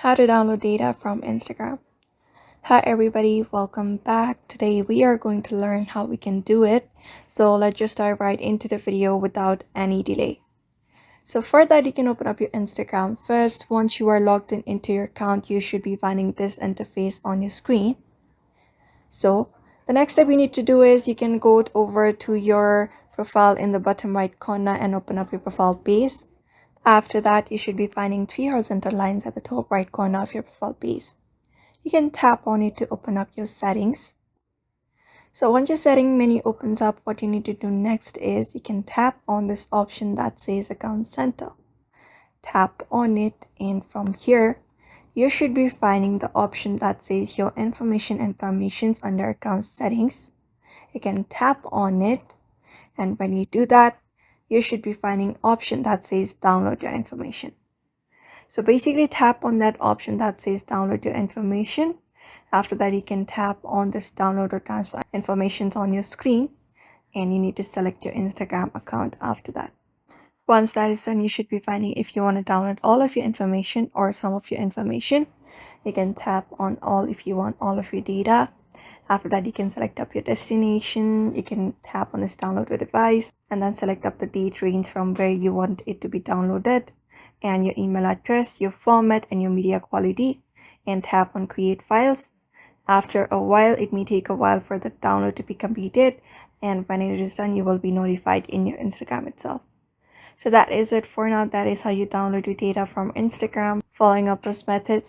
How to download data from Instagram. Hi everybody, welcome back. Today we are going to learn how we can do it. So let's just dive right into the video without any delay. So for that, you can open up your Instagram. First, once you are logged into your account, you should be finding this interface on your screen. So the next step you need to do is you can go over to your profile in the bottom right corner and open up your profile page. After that, you should be finding three horizontal lines at the top right corner of your profile page. You can tap on it to open up your settings. So once your setting menu opens up, what you need to do next is you can tap on this option that says Account Center. Tap on it, and from here you should be finding the option that says Your Information and Permissions under Account Settings. You can tap on it, and when you do that, you should be finding option that says Download Your Information. So basically tap on that option that says Download Your Information. After that, you can tap on this download or transfer informations on your screen, and you need to select your Instagram account after that. Once that is done, you should be finding if you want to download all of your information or some of your information. You can tap on all if you want all of your data. After that, you can select up your destination. You can tap on this download your device and then select up the date range from where you want it to be downloaded, and your email address, your format, and your media quality, and tap on create files. After a while, it may take a while for the download to be completed, and when it is done, you will be notified in your Instagram itself. So that is it for now. That is how you download your data from Instagram. Following up those methods